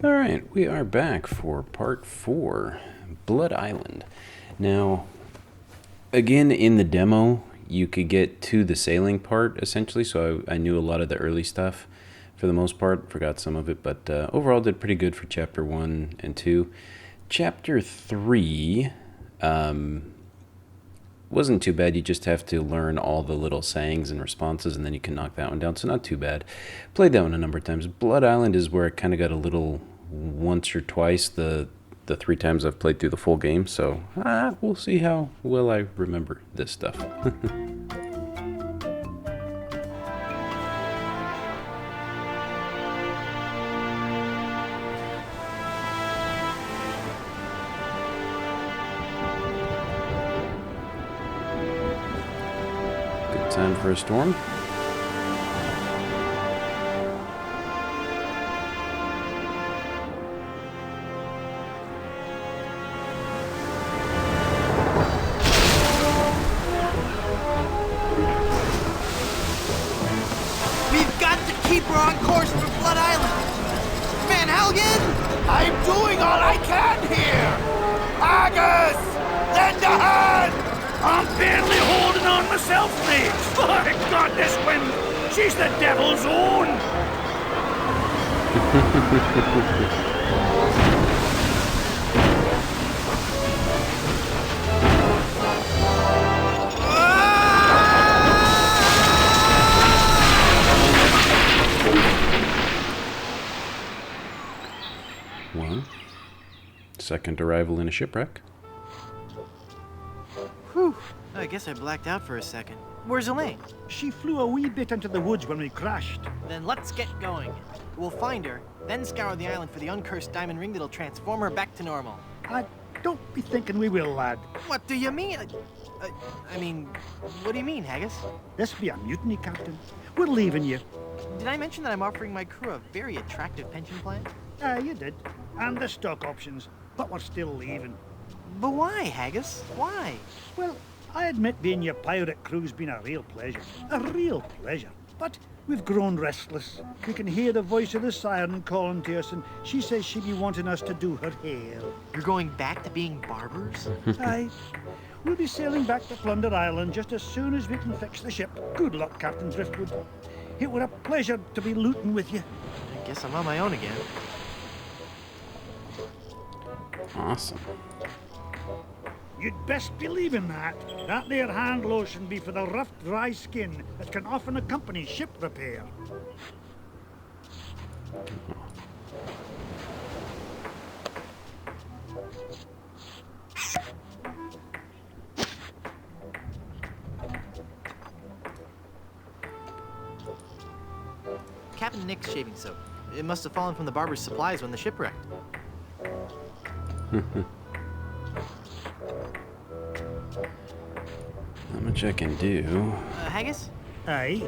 Alright, we are back for part 4, Blood Island. Now, again, in the demo, you could get to the sailing part, essentially, so I knew a lot of the early stuff for the most part, forgot some of it, but overall did pretty good for Chapter 1 and 2. Chapter 3 wasn't too bad. You just have to learn all the little sayings and responses, and then you can knock that one down, so not too bad. Played that one a number of times. Blood Island is where I kind of got a little once or twice the 3 times I've played through the full game, so we'll see how well I remember this stuff. Good time for a storm. We're on course for Blood Island. Man, Helgen! I'm doing all I can here! Agus! Lend a hand! I'm barely holding on myself, mate! My God, this wind! She's the devil's own! One. Second arrival in a shipwreck. Whew. I guess I blacked out for a second. Where's Elaine? She flew a wee bit into the woods when we crashed. Then let's get going. We'll find her, then scour the island for the uncursed diamond ring that'll transform her back to normal. I don't be thinking we will, lad. What do you mean? What do you mean, Haggis? This be a mutiny, Captain. We're leaving you. Did I mention that I'm offering my crew a very attractive pension plan? You did. And the stock options. But we're still leaving. But why, Haggis? Why? Well, I admit being your pirate crew's been a real pleasure. A real pleasure. But we've grown restless. We can hear the voice of the siren calling to us, and she says she'd be wanting us to do her hair. You're going back to being barbers? Aye. We'll be sailing back to Plunder Island just as soon as we can fix the ship. Good luck, Captain Driftwood. It were a pleasure to be looting with you. I guess I'm on my own again. Awesome. You'd best believe in that. That there hand lotion be for the rough, dry skin that can often accompany ship repair. Captain Nick's shaving soap. It must have fallen from the barber's supplies when the ship wrecked. Not much I can do. Haggis? Aye.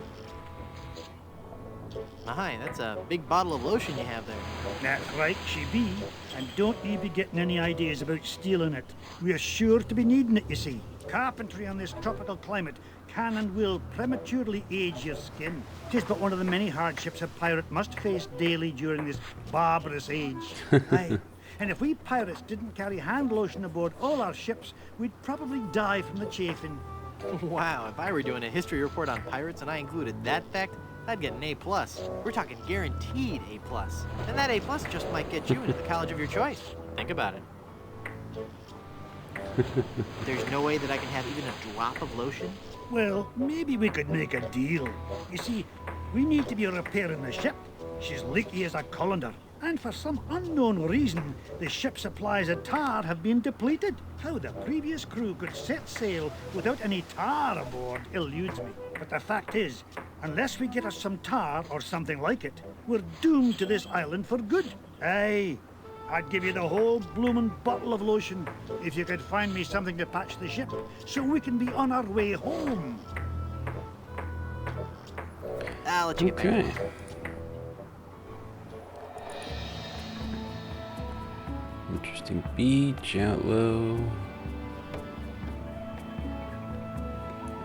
Aye, that's a big bottle of lotion you have there. That's right, she be. And don't you be getting any ideas about stealing it. We're sure to be needing it, you see. Carpentry on this tropical climate can and will prematurely age your skin. 'Tis but one of the many hardships a pirate must face daily during this barbarous age. Aye. And if we pirates didn't carry hand lotion aboard all our ships, we'd probably die from the chafing. Wow, if I were doing a history report on pirates and I included that fact, I'd get an A+. We're talking guaranteed A+. And that A+ just might get you into the college of your choice. Think about it. There's no way that I can have even a drop of lotion? Well, maybe we could make a deal. You see, we need to be repairing the ship. She's leaky as a colander. And for some unknown reason, the ship's supplies of tar have been depleted. How the previous crew could set sail without any tar aboard eludes me. But the fact is, unless we get us some tar or something like it, we're doomed to this island for good. Aye, I'd give you the whole bloomin' bottle of lotion if you could find me something to patch the ship so we can be on our way home. I'll let you get back. Okay. Interesting beach, out low.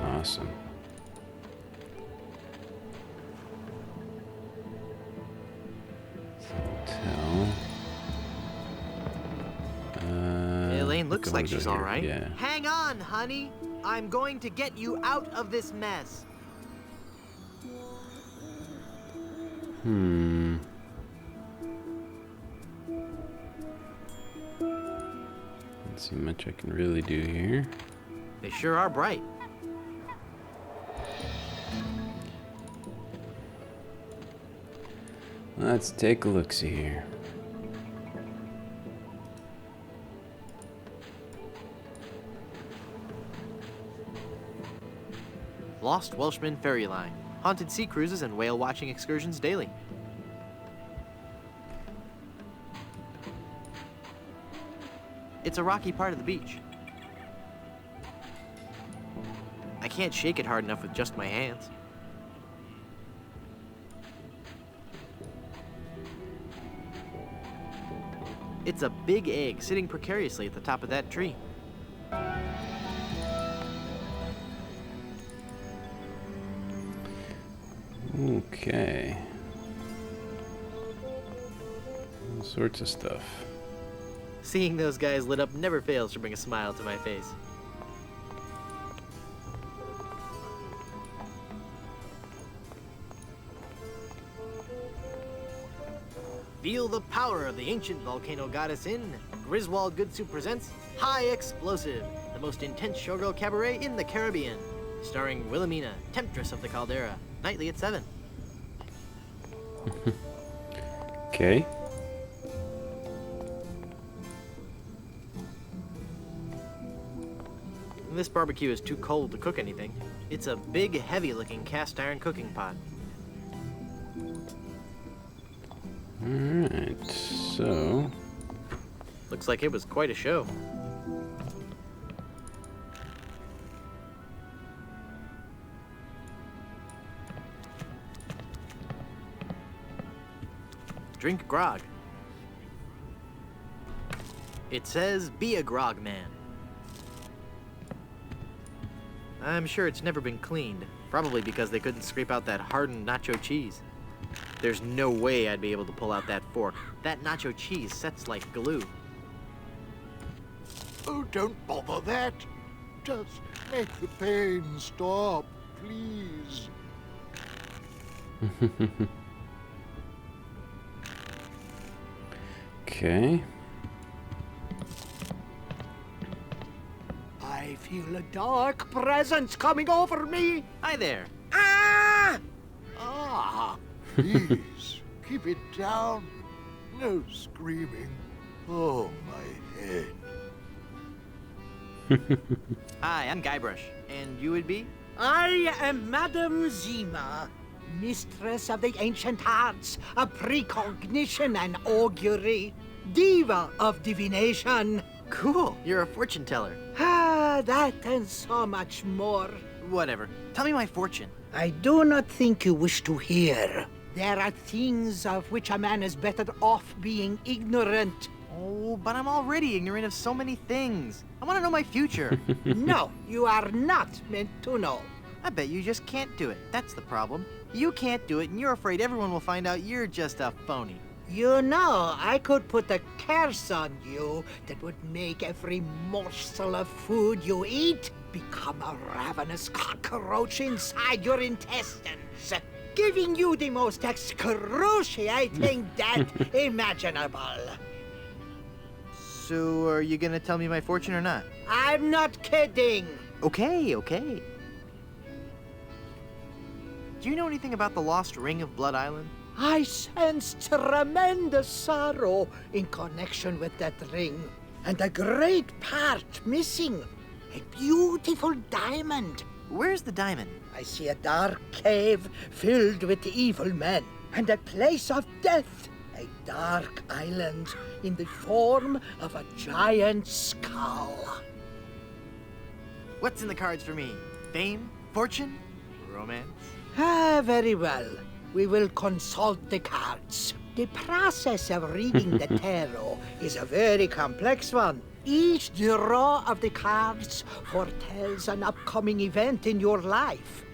Awesome. Hotel. Looks like she's all right. Yeah. Hang on, honey. I'm going to get you out of this mess. Hmm. Let's see much I can really do here. They sure are bright. Let's take a look-see here. Lost Welshman Ferry Line. Haunted sea cruises and whale watching excursions daily. It's a rocky part of the beach. I can't shake it hard enough with just my hands. It's a big egg sitting precariously at the top of that tree. Okay. All sorts of stuff. Seeing those guys lit up never fails to bring a smile to my face. Feel the power of the ancient volcano goddess in Griswold Goodsuit presents High Explosive, the most intense showgirl cabaret in the Caribbean. Starring Wilhelmina, Temptress of the Caldera, nightly at 7. Okay. This barbecue is too cold to cook anything. It's a big, heavy-looking cast iron cooking pot. Alright, so... Looks like it was quite a show. Drink grog. It says, be a grog man. I'm sure it's never been cleaned, probably because they couldn't scrape out that hardened nacho cheese. There's no way I'd be able to pull out that fork. That nacho cheese sets like glue. Oh, don't bother that. Just make the pain stop, please. Okay. I feel a dark presence coming over me. Hi there. Ah! Ah, please, keep it down. No screaming. Oh, my head. Hi, I'm Guybrush. And you would be? I am Madame Zima, mistress of the ancient arts of precognition and augury, diva of divination. Cool. You're a fortune teller. Ah, that and so much more. Whatever. Tell me my fortune. I do not think you wish to hear. There are things of which a man is better off being ignorant. Oh, but I'm already ignorant of so many things. I want to know my future. No, you are not meant to know. I bet you just can't do it. That's the problem. You can't do it, and you're afraid everyone will find out you're just a phony. You know, I could put a curse on you that would make every morsel of food you eat become a ravenous cockroach inside your intestines, giving you the most excruciating death imaginable. So, are you gonna tell me my fortune or not? I'm not kidding. Okay, okay. Do you know anything about the lost ring of Blood Island? I sense tremendous sorrow in connection with that ring, and a great part missing. A beautiful diamond. Where's the diamond? I see a dark cave filled with evil men, and a place of death. A dark island in the form of a giant skull. What's in the cards for me? Fame? Fortune? Romance? Ah, very well. We will consult the cards. The process of reading the tarot is a very complex one. Each draw of the cards foretells an upcoming event in your life.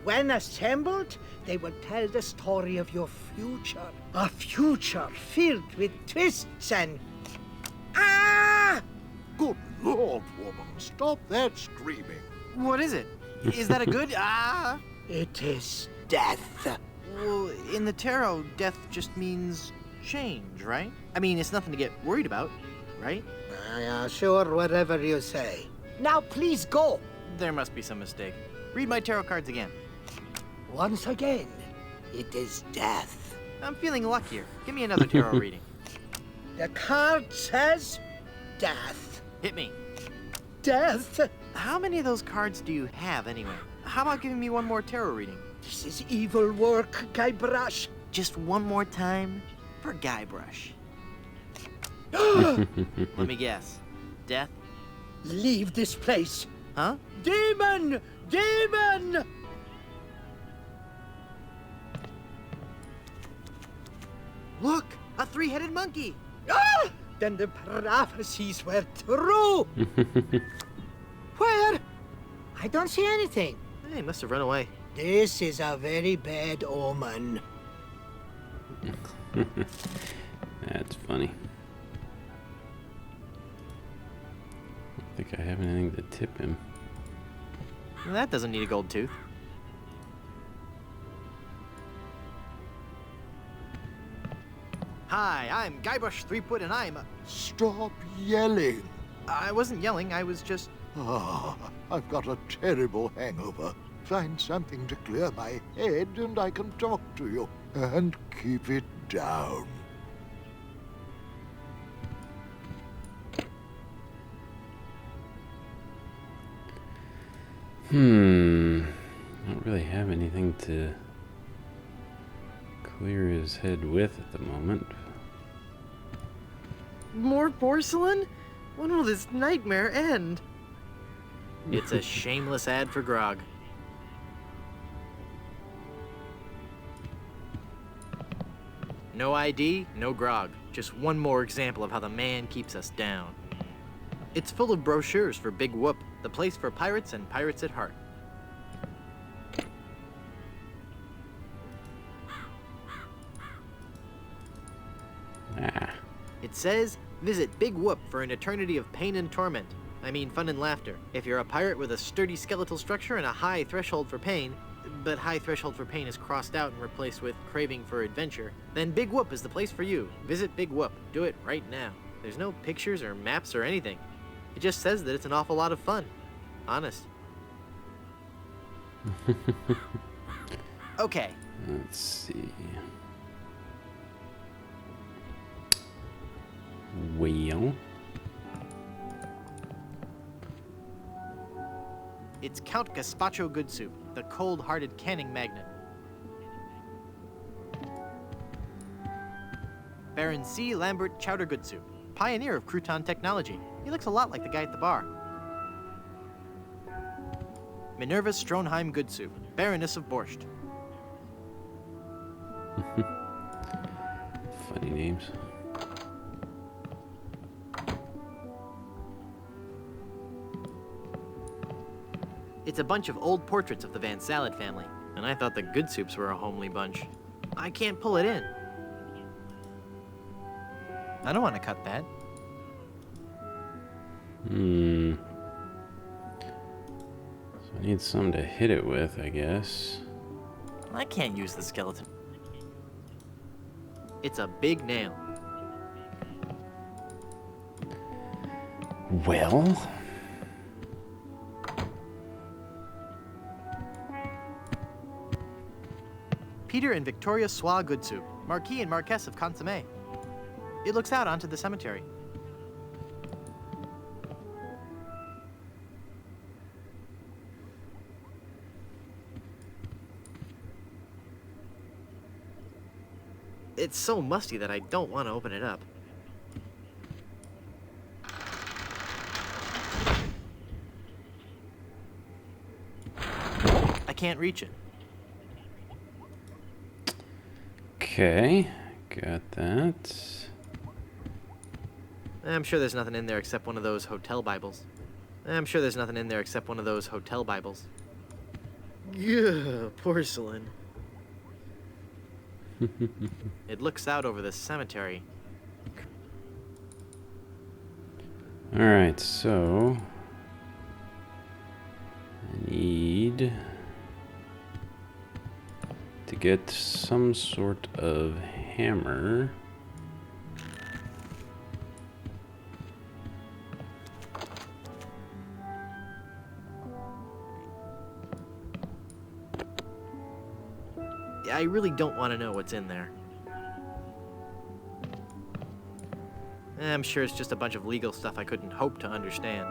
When assembled, they will tell the story of your future. A future filled with twists and... Ah! Lord, woman, stop that screaming. What is it? Is that a good? It is death. Well, in the tarot, death just means change, right? I mean, it's nothing to get worried about, right? Sure, whatever you say. Now please go. There must be some mistake. Read my tarot cards again. Once again, it is death. I'm feeling luckier. Give me another tarot reading. The card says death. Hit me. Death? How many of those cards do you have anyway? How about giving me one more tarot reading? This is evil work, Guybrush. Just one more time for Guybrush. Let me guess. Death? Leave this place. Huh? Demon! Demon! Look! A three-headed monkey! Ah! Then the prophecies were true. Where? I don't see anything. He must have run away. This is a very bad omen. That's funny. I don't think I have anything to tip him. Well, that doesn't need a gold tooth. Hi, I'm Guybrush Threepwood, and I'm... Stop yelling. I wasn't yelling, I was just... Ah, I've got a terrible hangover. Find something to clear my head and I can talk to you. And keep it down. I don't really have anything to clear his head with at the moment. More porcelain? When will this nightmare end? It's a shameless ad for grog. No ID, no grog. Just one more example of how the man keeps us down. It's full of brochures for Big Whoop, the place for pirates and pirates at heart. Ah. It says, visit Big Whoop for an eternity of pain and torment. I mean fun and laughter. If you're a pirate with a sturdy skeletal structure and a high threshold for pain, but high threshold for pain is crossed out and replaced with craving for adventure, then Big Whoop is the place for you. Visit Big Whoop. Do it right now. There's no pictures or maps or anything. It just says that it's an awful lot of fun. Honest. Okay. Let's see. Well. It's Count Gazpacho Good Soup, the cold-hearted canning magnate. Baron C. Lambert Chowder Good Soup, pioneer of crouton technology. He looks a lot like the guy at the bar. Minerva Stronheim Good Soup, Baroness of Borscht. Funny names. It's a bunch of old portraits of the Van Salad family, and I thought the Good Soups were a homely bunch. I can't pull it in. I don't want to cut that. So I need something to hit it with, I guess. I can't use the skeleton. It's a big nail. Well. Peter and Victoria Soie Good Soup, Marquis and Marquess of Consommé. It looks out onto the cemetery. It's so musty that I don't want to open it up. I can't reach it. Okay, got that. I'm sure there's nothing in there except one of those hotel Bibles. I'm sure there's nothing in there except one of those hotel Bibles. Yeah, porcelain. It looks out over the cemetery. Alright, so I need to get some sort of hammer. I really don't want to know what's in there. I'm sure it's just a bunch of legal stuff I couldn't hope to understand.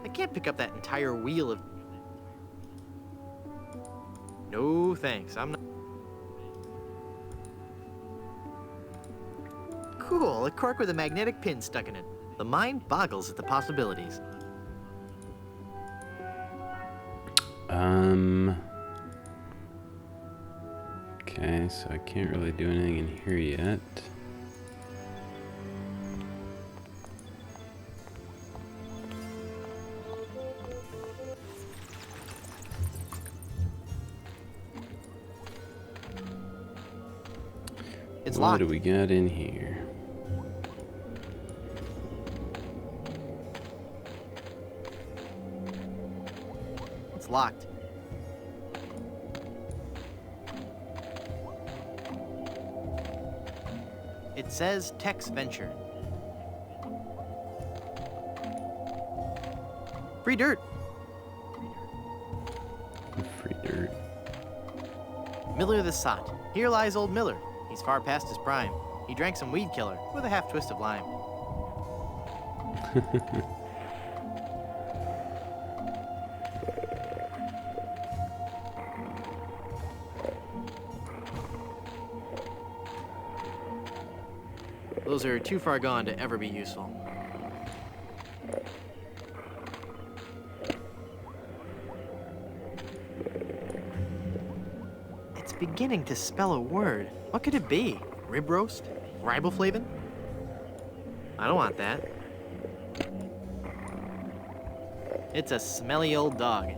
I can't pick up that entire wheel of... No thanks, I'm not... Cool, a cork with a magnetic pin stuck in it. The mind boggles at the possibilities. Okay, so I can't really do anything in here yet. It's What locked. do we got in here? It's locked. It says Tex Venture. Free dirt. Free dirt. Miller the Sot. Here lies old Miller. He's far past his prime. He drank some weed killer with a half twist of lime. Those are too far gone to ever be useful. It's beginning to spell a word. What could it be? Rib roast? Riboflavin? I don't want that. It's a smelly old dog.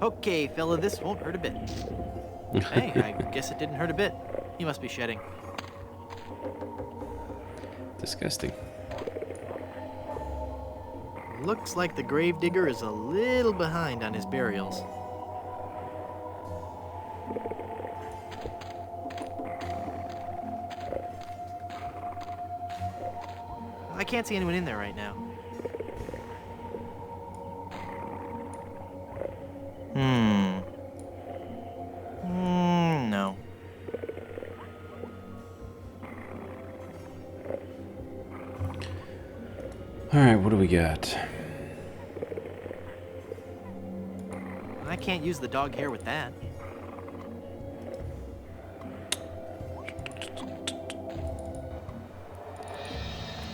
Okay, fella, this won't hurt a bit. Hey, I guess it didn't hurt a bit. He must be shedding. Disgusting. Looks like the gravedigger is a little behind on his burials. I can't see anyone in there right now. No. Alright, what do we got? I can't use the dog hair with that.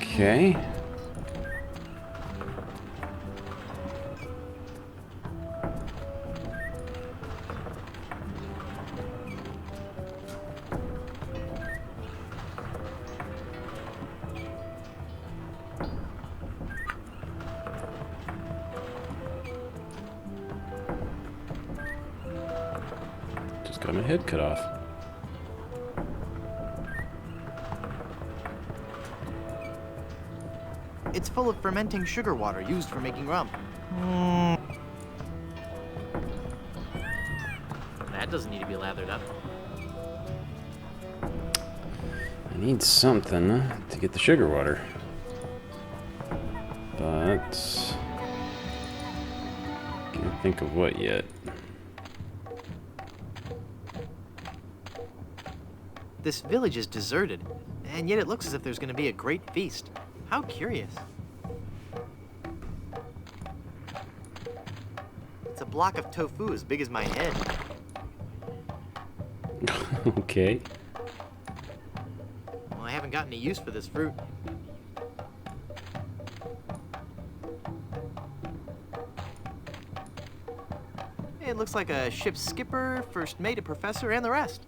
Okay. Just got my head cut off. It's full of fermenting sugar water used for making rum. That doesn't need to be lathered up. I need something to get the sugar water. But can't think of what yet. This village is deserted, and yet it looks as if there's going to be a great feast. How curious. It's a block of tofu as big as my head. Okay. Well, I haven't got any use for this fruit. It looks like a ship's skipper, first mate, a professor, and the rest.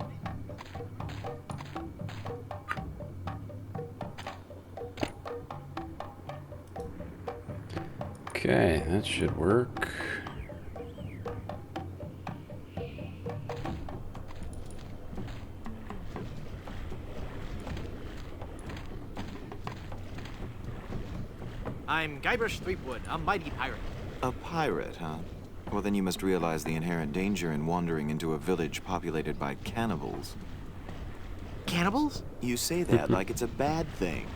Okay, that should work. I'm Guybrush Threepwood, a mighty pirate. A pirate, huh? Well, then you must realize the inherent danger in wandering into a village populated by cannibals. Cannibals? You say that like it's a bad thing.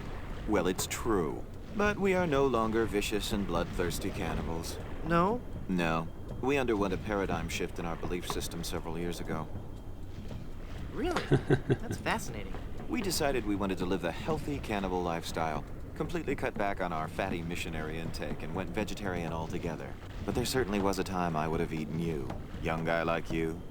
Well, it's true. But we are no longer vicious and bloodthirsty cannibals. No? No. We underwent a paradigm shift in our belief system several years ago. Really? That's fascinating. We decided we wanted to live a healthy cannibal lifestyle. Completely cut back on our fatty missionary intake and went vegetarian altogether. But there certainly was a time I would have eaten you. Young guy like you.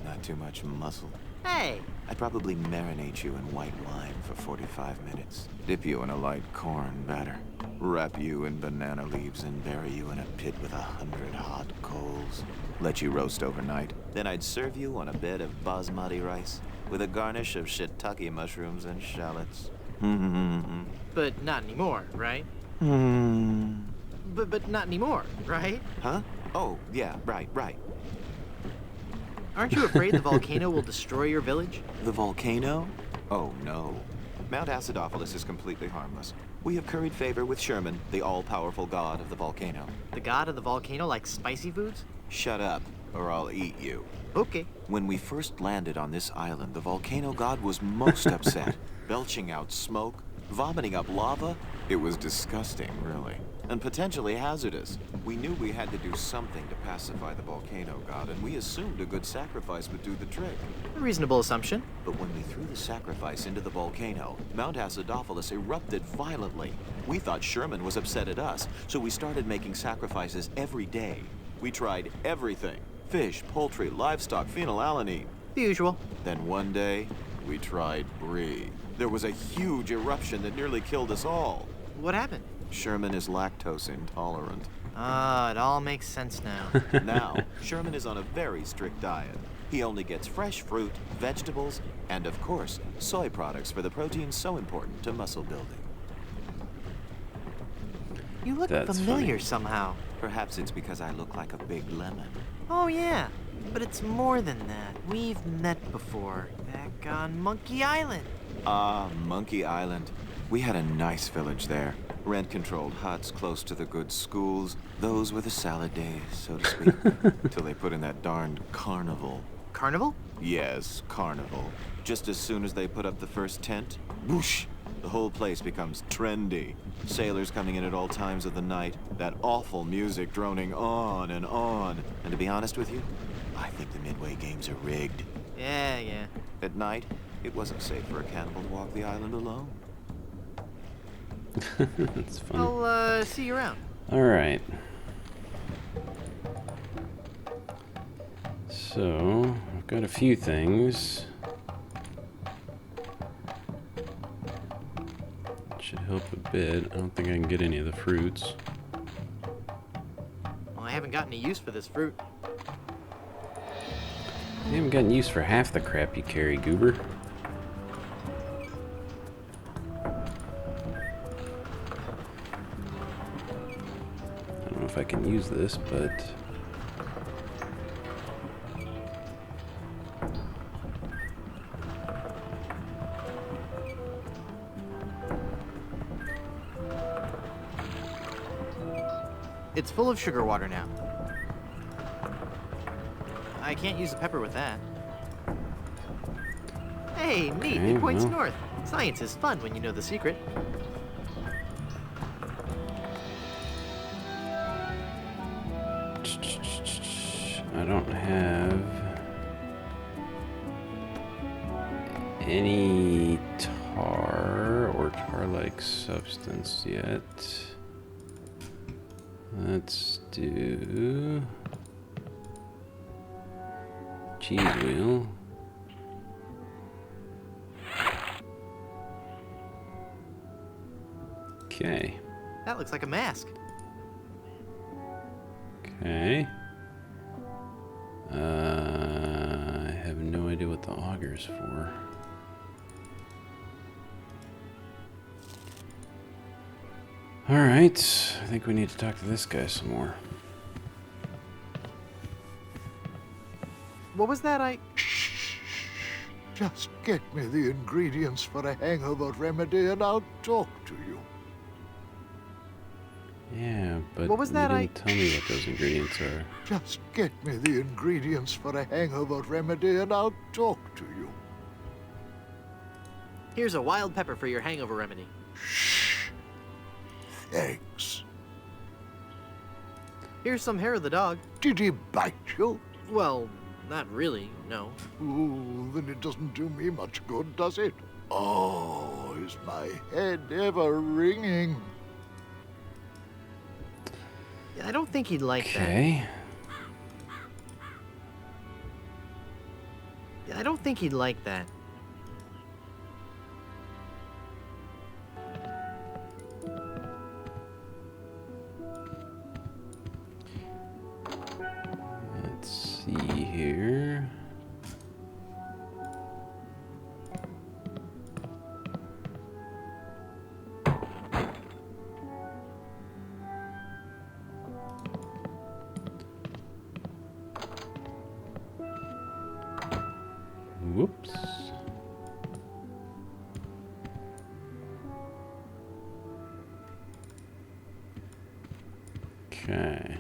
Not too much muscle. Hey! I'd probably marinate you in white wine for 45 minutes. Dip you in a light corn batter. Wrap you in banana leaves and bury you in a pit with 100 hot coals. Let you roast overnight. Then I'd serve you on a bed of basmati rice with a garnish of shiitake mushrooms and shallots. But not anymore, right? Hmm. But not anymore, right? Huh? Oh, yeah, right. Aren't you afraid the volcano will destroy your village? The volcano? Oh, no. Mount Acidophilus is completely harmless. We have curried favor with Sherman, the all-powerful god of the volcano. The god of the volcano likes spicy foods? Shut up, or I'll eat you. Okay. When we first landed on this island, the volcano god was most upset, belching out smoke, vomiting up lava. It was disgusting, really, and potentially hazardous. We knew we had to do something to pacify the volcano god, and we assumed a good sacrifice would do the trick. A reasonable assumption. But when we threw the sacrifice into the volcano, Mount Acidophilus erupted violently. We thought Sherman was upset at us, so we started making sacrifices every day. We tried everything. Fish, poultry, livestock, phenylalanine. The usual. Then one day, we tried brie. There was a huge eruption that nearly killed us all. What happened? Sherman is lactose intolerant. Ah, it all makes sense now. Now, Sherman is on a very strict diet. He only gets fresh fruit, vegetables, and of course, soy products for the protein so important to muscle building. You look That's familiar funny. somehow. Perhaps it's because I look like a big lemon. Oh, yeah. But it's more than that. We've met before. Back on Monkey Island. Ah, Monkey Island. We had a nice village there. Rent-controlled huts close to the good schools. Those were the salad days, so to speak. Till they put in that darned carnival. Carnival? Yes, carnival. Just as soon as they put up the first tent, whoosh! The whole place becomes trendy. Sailors coming in at all times of the night. That awful music droning on and on. And to be honest with you, I think the Midway games are rigged. Yeah. At night, it wasn't safe for a cannibal to walk the island alone. That's funny. I'll, see you around. All right. So, I've got a few things. Should help a bit. I don't think I can get any of the fruits. Well, I haven't got any use for this fruit. You haven't gotten use for half the crap you carry, Goober. I don't know if I can use this, but... It's full of sugar water now. I can't use the pepper with that. Hey, neat. Okay, It points well. north. Science is fun when you know the secret. I don't have any tar or tar-like substance yet. Let's do cheese wheel. Okay. That looks like a mask. Okay. I have no idea what the auger's for. Alright, I think we need to talk to this guy some more. What was that? Just get me the ingredients for a hangover remedy and I'll talk to you. Yeah, but What was that you didn't tell me what those ingredients are. Just get me the ingredients for a hangover remedy and I'll talk to you. Here's a wild pepper for your hangover remedy. Shh. Thanks. Here's some hair of the dog. Did he bite you? Well, not really, no. Ooh, then it doesn't do me much good, does it? Oh, is my head ever ringing? I don't think he'd like Okay. that. I don't think he'd like that. Let's see here. Whoops. Okay.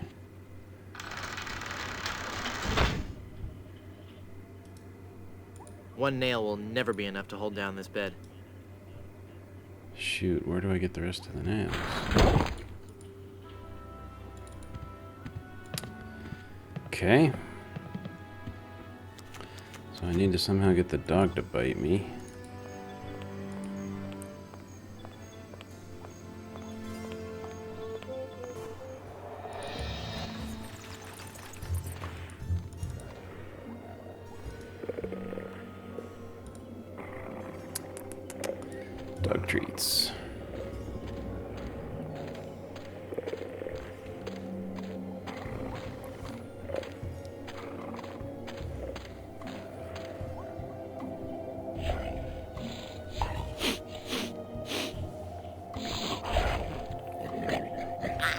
One nail will never be enough to hold down this bed. Shoot, where do I get the rest of the nails? Okay. So I need to somehow get the dog to bite me. Dog treats.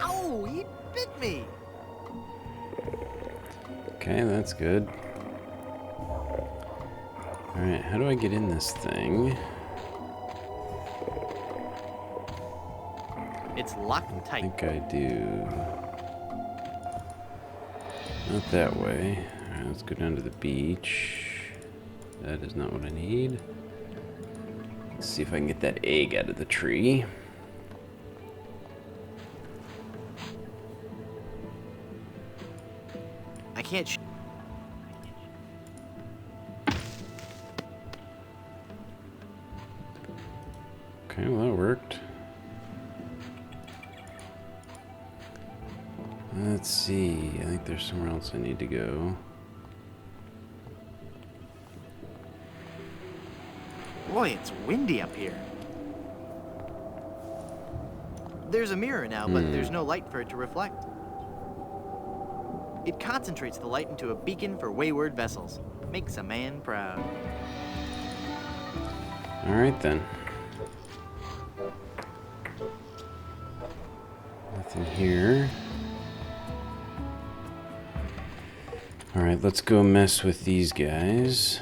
Ow! He bit me! Okay, that's good. Alright, how do I get in this thing? It's locked and I tight. think I do. Not that way. Alright, let's go down to the beach. That is not what I need. Let's see if I can get that egg out of the tree. I can't Okay, well that worked. Let's see. I think there's somewhere else I need to go. Boy, it's windy up here. There's a mirror now, but there's no light for it to reflect. It concentrates the light into a beacon for wayward vessels. Makes a man proud. Alright then. Nothing here. Alright, let's go mess with these guys.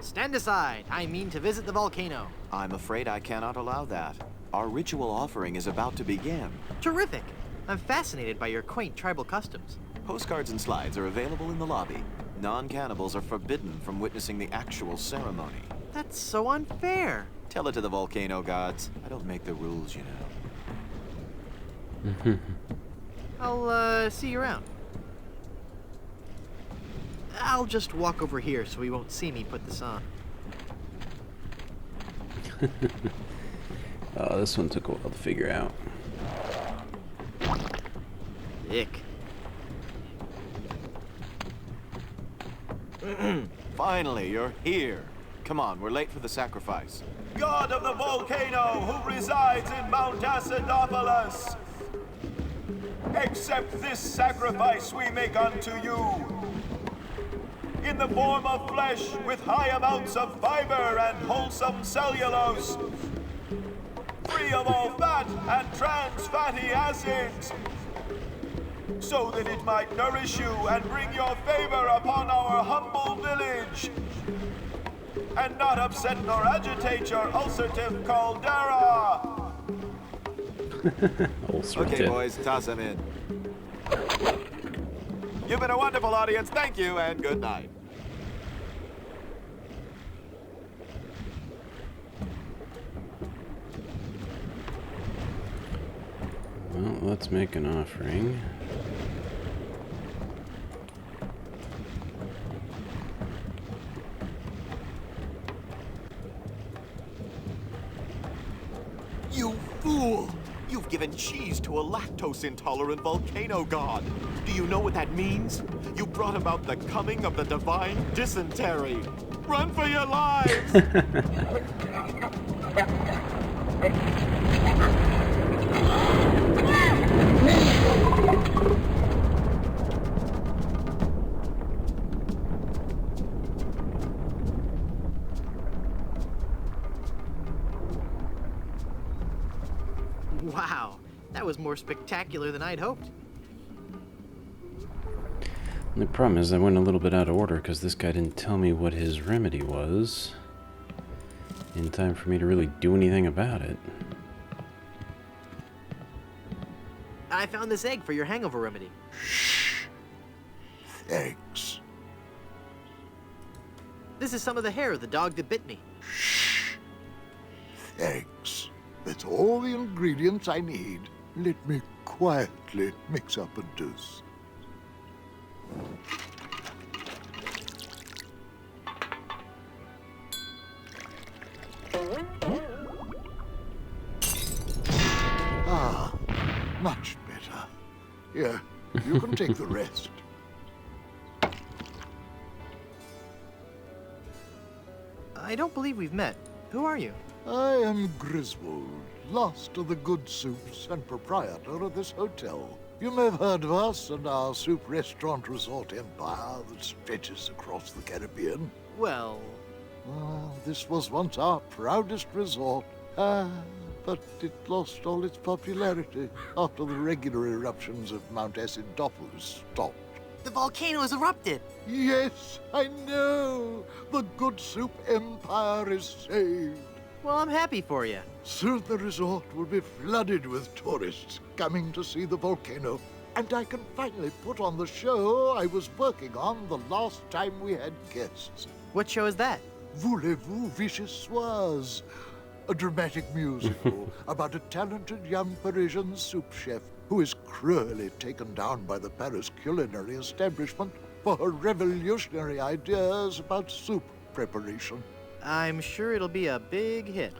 Stand aside. I mean to visit the volcano. I'm afraid I cannot allow that. Our ritual offering is about to begin. Terrific. I'm fascinated by your quaint tribal customs. Postcards and slides are available in the lobby. Non-cannibals are forbidden from witnessing the actual ceremony. That's so unfair. Tell it to the volcano gods. I don't make the rules, you know. I'll, see you around. I'll just walk over here so he won't see me put this on. Oh, this one took a while to figure out. Ick. Finally, you're here. Come on, we're late for the sacrifice. God of the volcano who resides in Mount Acidopolis, accept this sacrifice we make unto you. In the form of flesh with high amounts of fiber and wholesome cellulose, free of all fat and trans fatty acids. so that it might nourish you and bring your favor upon our humble village, and not upset nor agitate your ulcerative caldera. Okay, boys, toss him in. You've been a wonderful audience. Thank you, and good night. Well, let's make an offering. You fool! You've given cheese to a lactose-intolerant volcano god. Do you know what that means? You brought about the coming of the divine dysentery. Run for your lives! Wow, that was more spectacular than I'd hoped. The problem is I went a little bit out of order because this guy didn't tell me what his remedy was in time for me to really do anything about it. I found this egg for your hangover remedy. Thanks. This is some of the hair of the dog that bit me. Thanks. That's all the ingredients I need. Let me quietly mix up a dose. Ah, much better. Here, you can take the rest. I don't believe we've met. Who are you? I am Griswold, last of the good soups and proprietor of this hotel. You may have heard of us and our soup restaurant resort empire that stretches across the Caribbean. Well, This was once our proudest resort, but it lost all its popularity after the regular eruptions of Mount Acidophilus stopped. the volcano has erupted. Yes, I know. The good soup empire is saved. Well, I'm happy for you. Soon the resort will be flooded with tourists coming to see the volcano. And I can finally put on the show I was working on the last time we had guests. What show is that? Voulez-vous vichyssoise? A dramatic musical about a talented young Parisian soup chef who is cruelly taken down by the Paris culinary establishment for her revolutionary ideas about soup preparation. I'm sure it'll be a big hit.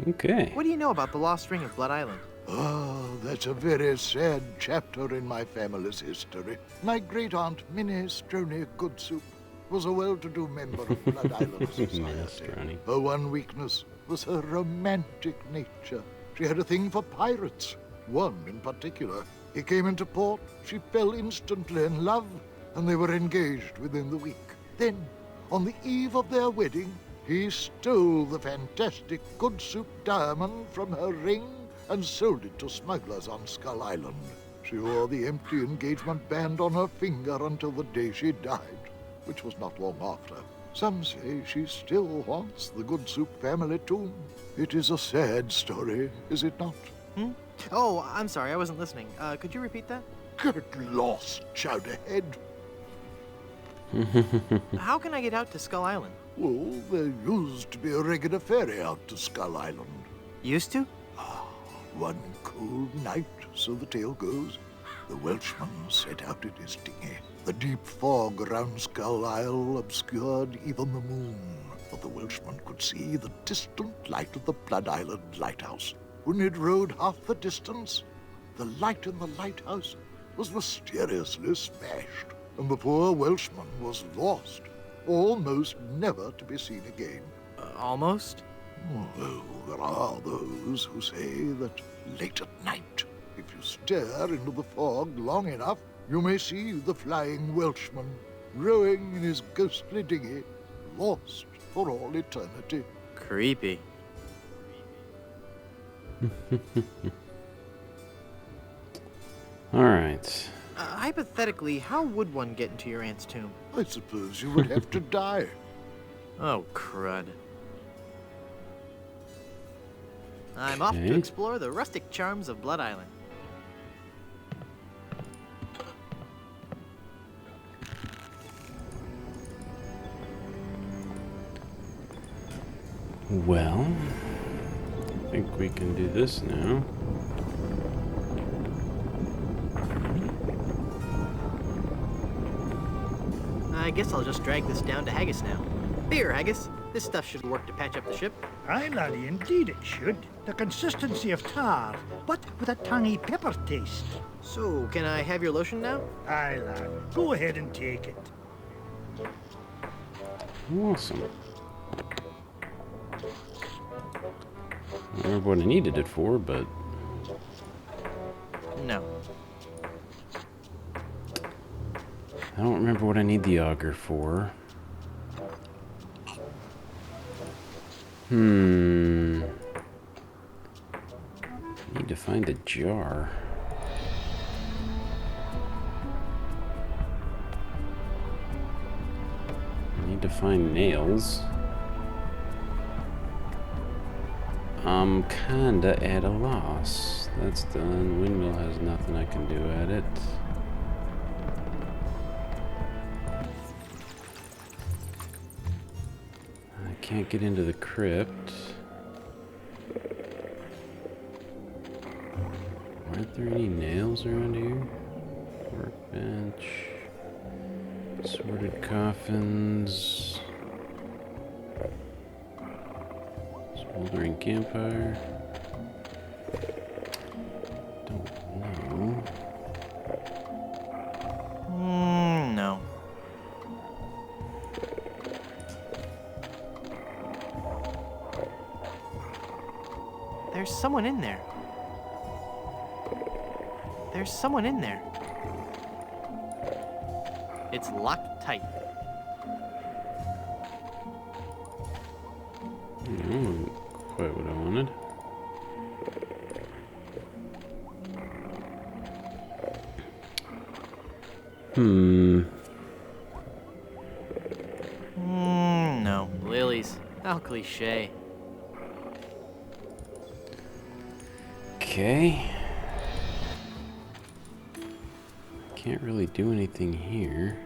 Okay. What do you know about the lost ring of Blood Island? Oh, that's a very sad chapter in my family's history. My great-aunt Minnie Stroney Goodsoup was a well-to-do member of Blood Island society. Minestrone. Her one weakness was her romantic nature. She had a thing for pirates, one in particular. He came into port, she fell instantly in love, and they were engaged within the week. Then, on the eve of their wedding, he stole the fantastic Goodsoup diamond from her ring and sold it to smugglers on Skull Island. She wore the empty engagement band on her finger until the day she died, which was not long after. Some say she still haunts the Goodsoup family tomb. It is a sad story, is it not? Oh, I'm sorry, I wasn't listening. Could you repeat that? Get lost, Chowderhead. How can I get out to Skull Island? Well, there used to be a regular ferry out to Skull Island. Used to? One cold night, so the tale goes, the Welshman set out in his dinghy. The deep fog around Skull Isle obscured even the moon, but the Welshman could see the distant light of the Blood Island lighthouse. When he'd rowed half the distance, the light in the lighthouse was mysteriously smashed, and the poor Welshman was lost, almost never to be seen again. Almost? Oh, there are those who say that late at night, if you stare into the fog long enough, you may see the flying Welshman rowing in his ghostly dinghy, lost for all eternity. Creepy. Alright. Hypothetically, how would one get into your aunt's tomb? I suppose you would have to die. Oh, crud. I'm off to Okay. explore the rustic charms of Blood Island. Well, I think we can do this now. I guess I'll just drag this down to Haggis now. Here, Haggis. This stuff should work to patch up the ship. Aye, laddie, indeed it should. The consistency of tar, but with a tangy pepper taste. So, can I have your lotion now? Aye, lad, go ahead and take it. Awesome. I don't remember what I needed it for, but No. I don't remember what I need the auger for. Need to find a jar. I need to find nails. I'm kinda at a loss. That's done. Windmill has nothing I can do at it. I can't get into the crypt. Aren't there any nails around here? Workbench. Sorted coffins. Smoldering campfire. Don't know. No. There's someone in there. There's someone in there. It's locked tight. Quite what I wanted. No. Lilies. How cliche. Okay. Can't really do anything here.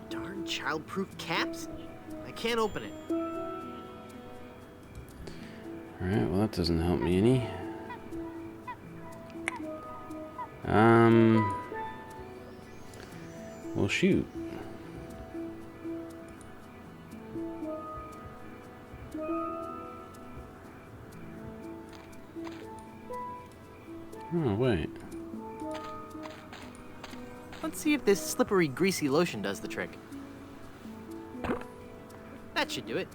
Darn childproof caps? I can't open it. Alright, well that doesn't help me any. Well shoot. Oh, wait. Let's see if this slippery, greasy lotion does the trick. That should do it.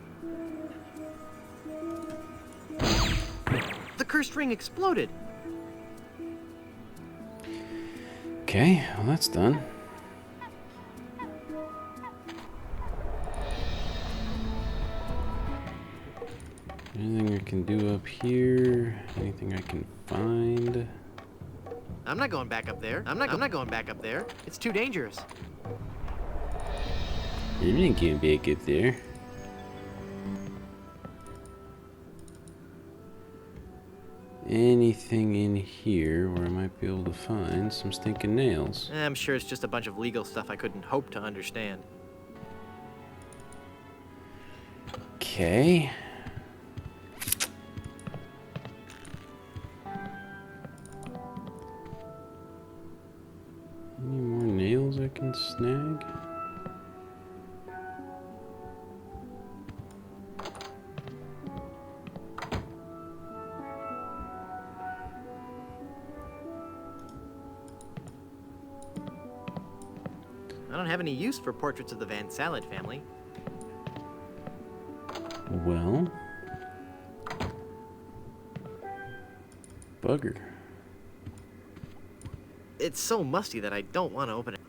The cursed ring exploded. Okay, well that's done. Anything I can do up here? Anything I can find? I'm not going back up there. I'm not going back up there. It's too dangerous. I'm not going back up there. Anything in here where I might be able to find some stinking nails? I'm sure it's just a bunch of legal stuff I couldn't hope to understand. Okay. Any more nails I can snag? I don't have any use for portraits of the Van Salad family. Well, bugger. It's so musty that I don't want to open it.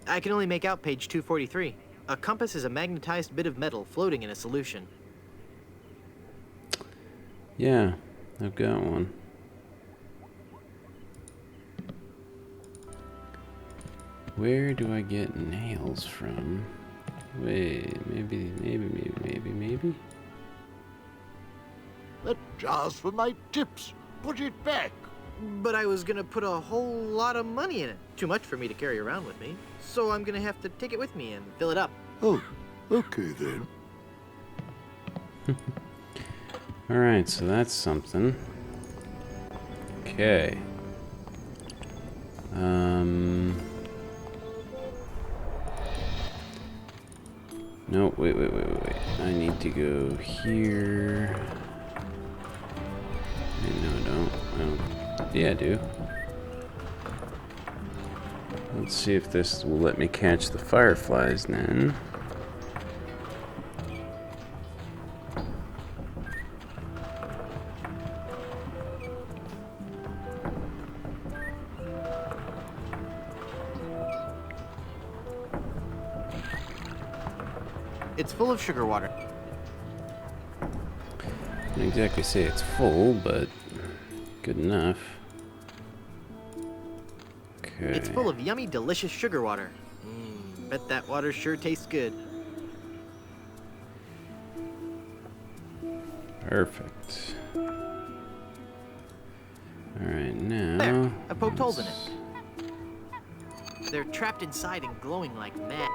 I can only make out page 243. A compass is a magnetized bit of metal floating in a solution. Yeah, I've got one. Where do I get nails from? Wait, maybe. That jar's for my tips. Put it back. But I was gonna put a whole lot of money in it. Too much for me to carry around with me. So I'm gonna have to take it with me and fill it up. Oh, okay then. Alright, so that's something. Okay. No, wait. I need to go here. Wait, no, I don't. Yeah, I do. Let's see if this will let me catch the fireflies then. It's full of sugar water. I wouldn't exactly say it's full, but good enough. Okay. It's full of yummy, delicious sugar water. Bet that water sure tastes good. Perfect. Alright, now... There! I poked holes in it. They're trapped inside and glowing like mad.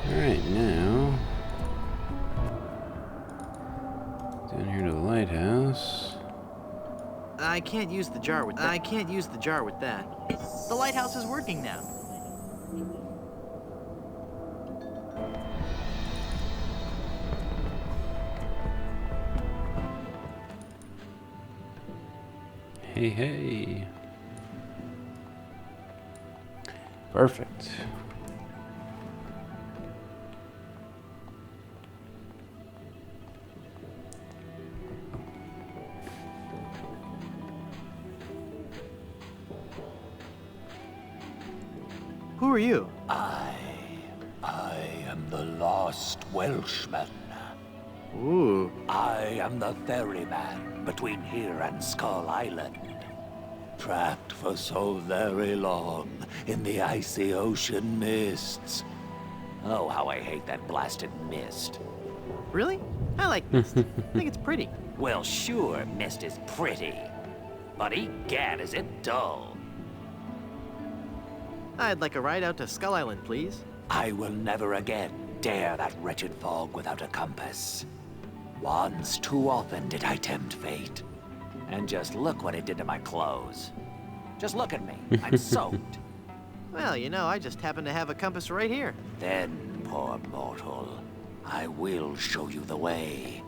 Alright, now... down here to the lighthouse. I can't use the jar with that. The lighthouse is working now. Hey. Perfect. Who are you? I am the lost Welshman. Ooh. I am the ferryman between here and Skull Island. Trapped for so very long in the icy ocean mists. Oh, how I hate that blasted mist. Really? I like mist. I think it's pretty. Well, sure, mist is pretty. But egad, is it dull. I'd like a ride out to Skull Island, please. I will never again dare that wretched fog without a compass. Once too often did I tempt fate. And just look what it did to my clothes. Just look at me. I'm soaked. Well, I just happen to have a compass right here. Then, poor mortal, I will show you the way.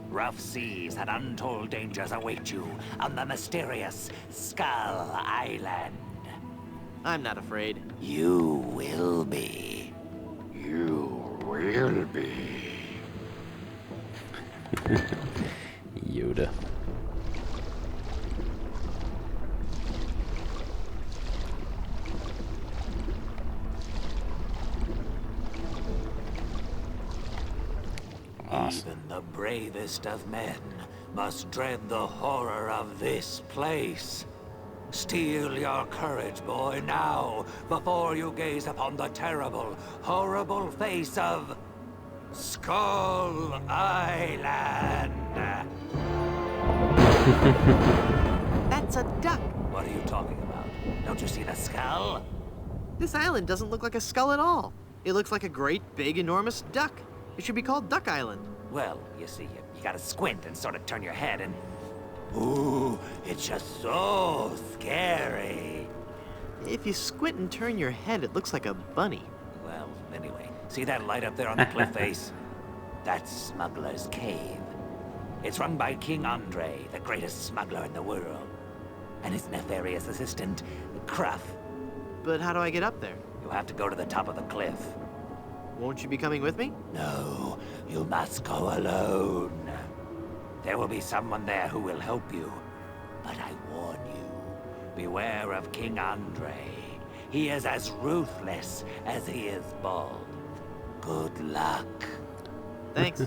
Rough seas and untold dangers await you on the mysterious Skull Island. I'm not afraid. You will be. You will be. Yoda. Awesome. Even the bravest of men must dread the horror of this place. Steel your courage, boy, now, before you gaze upon the terrible, horrible face of Skull Island. That's a duck. What are you talking about? Don't you see the skull? This island doesn't look like a skull at all. It looks like a great, big, enormous duck. It should be called Duck Island. Well, you see, you gotta squint and sort of turn your head and... Ooh, it's just so scary. If you squint and turn your head, it looks like a bunny. Well, anyway, see that light up there on the cliff face? That's Smuggler's Cave. It's run by King Andre, the greatest smuggler in the world. And his nefarious assistant, Cruff. But how do I get up there? You'll have to go to the top of the cliff. Won't you be coming with me? No, you must go alone. There will be someone there who will help you. But I warn you, beware of King Andre. he is as ruthless as he is bald. Good luck. Thanks.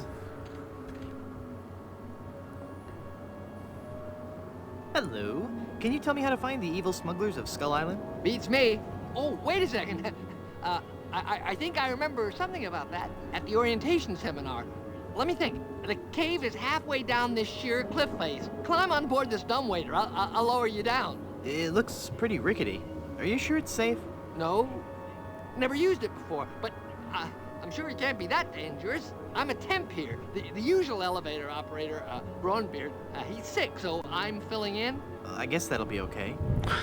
Hello. Can you tell me how to find the evil smugglers of Skull Island? Beats me. Oh, wait a second. I think I remember something about that at the orientation seminar. Let me think. The cave is halfway down this sheer cliff face. Climb on board this dumbwaiter. I'll lower you down. It looks pretty rickety. Are you sure it's safe? No, never used it before, but I'm sure it can't be that dangerous. I'm a temp here. The usual elevator operator, Braunbeard, he's sick, so I'm filling in. I guess that'll be okay.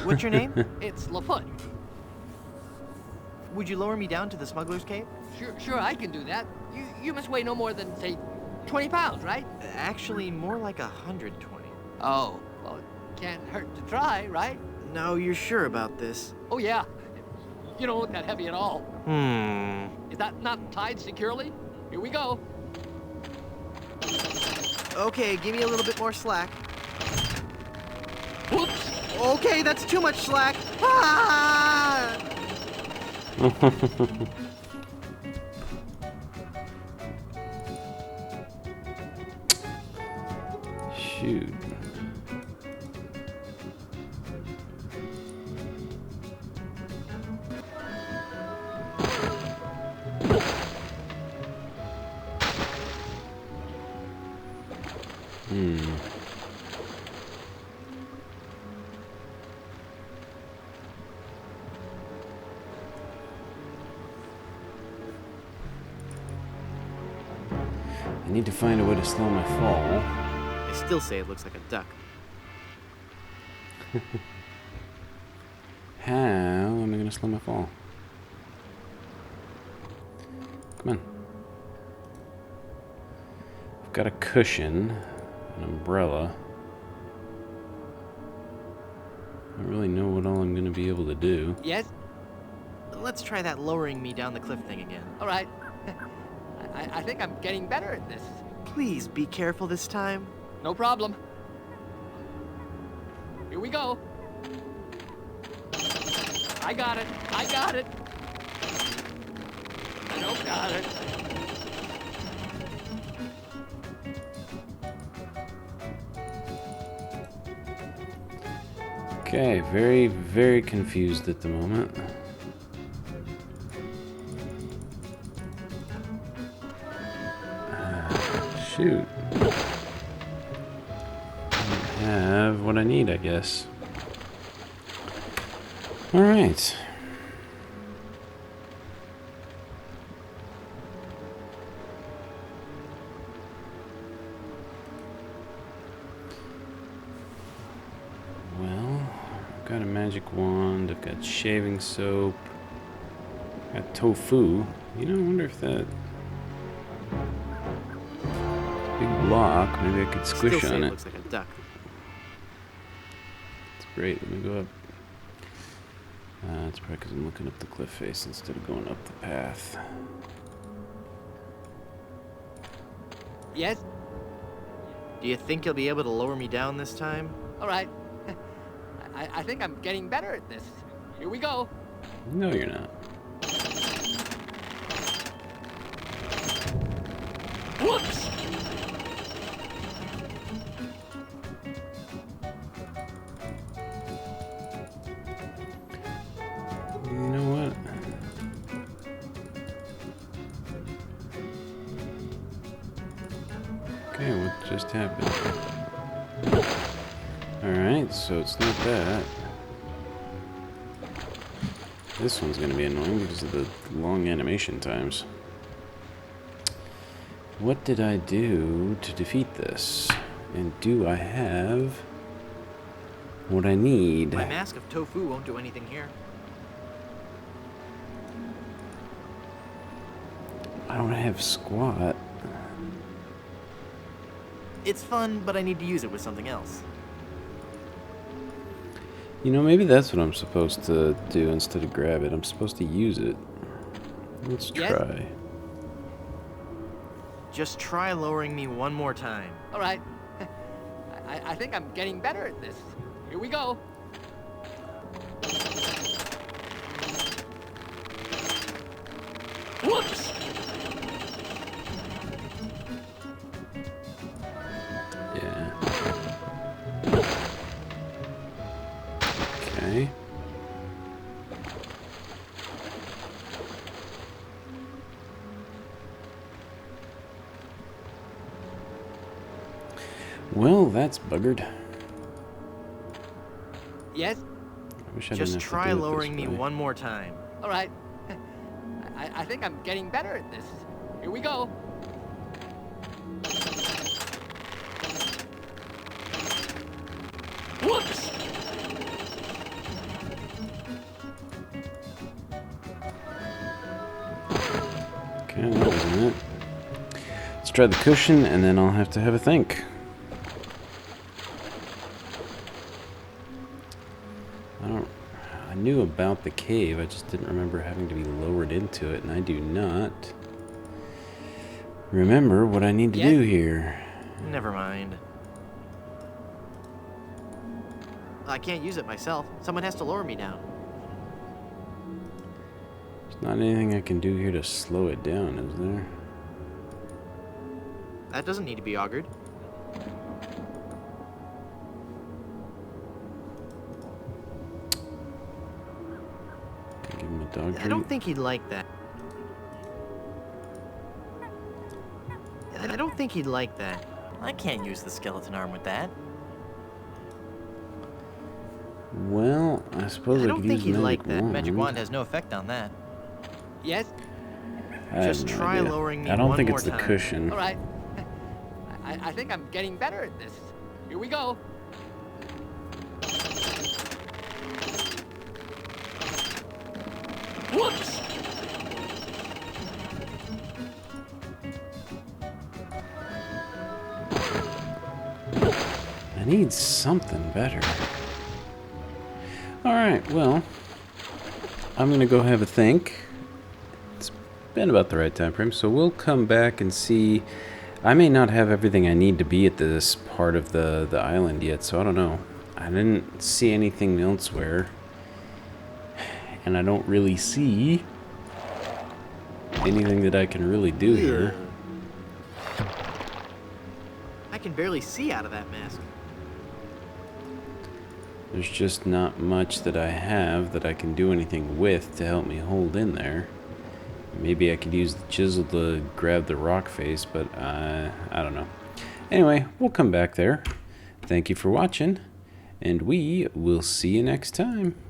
What's your name? It's Lafoot. Would you lower me down to the smuggler's cave? Sure, I can do that. You must weigh no more than, say, 20 pounds, right? Actually, more like 120. Oh, well, it can't hurt to try, right? No, you're sure about this? Oh, yeah. You don't look that heavy at all. Is that not tied securely? Here we go. Okay, give me a little bit more slack. Whoops! Okay, that's too much slack. Ah! Shoot. I need to find a way to slow my fall. I still say it looks like a duck. How am I going to slow my fall? Come on. I've got a cushion, an umbrella. I don't really know what all I'm going to be able to do. Yes? Let's try that lowering me down the cliff thing again. All right. I think I'm getting better at this. Please be careful this time. No problem. Here we go. I got it. I got it. Nope, got it. Okay, very, very confused at the moment. Shoot. I have what I need, I guess. All right. Well, I've got a magic wand, I've got shaving soap, I've got tofu. You know, I wonder if that big block, maybe I could squish Still say on it it. looks like a duck. It's great. Let me go up. That's probably because I'm looking up the cliff face instead of going up the path. Yes? Do you think you'll be able to lower me down this time? All right. I think I'm getting better at this. Here we go. No, you're not. Whoops! You know what? Okay, what just happened? Alright, so it's not that. This one's gonna be annoying because of the long animation times. What did I do to defeat this? And do I have what I need? My mask of tofu won't do anything here. I don't have squat. It's fun, but I need to use it with something else. You know, maybe that's what I'm supposed to do instead of grab it. I'm supposed to use it. Let's Yes? try. Just try lowering me one more time. All right. I think I'm getting better at this. Here we go. Whoops! Yeah. Okay. Well, that's buggered. Yes? I wish I Just didn't have to try do it this lowering me way. one more time. All right. I think I'm getting better at this. Here we go. Whoops! Okay, that wasn't it. Let's try the cushion, and then I'll have to have a think. I knew about the cave, I just didn't remember having to be lowered into it, and I do not remember what I need to do here. Never mind. I can't use it myself. Someone has to lower me down. There's not anything I can do here to slow it down, is there? That doesn't need to be augured. Give him a dog treat. I don't think he'd like that. I don't think he'd like that. I can't use the skeleton arm with that. Well, I suppose I I don't could think use he'd magic like that. wand. Magic wand has no effect on that. Yes? I have Just no try idea. lowering me I don't one think more it's the time. cushion. All right. I think I'm getting better at this. Here we go. Whoops! I need something better. Alright, well, I'm going to go have a think. It's been about the right time frame, so we'll come back and see. I may not have everything I need to be at this part of the island yet, so I don't know. I didn't see anything elsewhere, and I don't really see anything that I can really do here. I can barely see out of that mask. There's just not much that I have that I can do anything with to help me hold in there. Maybe I could use the chisel to grab the rock face, but I don't know. Anyway, we'll come back there. Thank you for watching, and we will see you next time.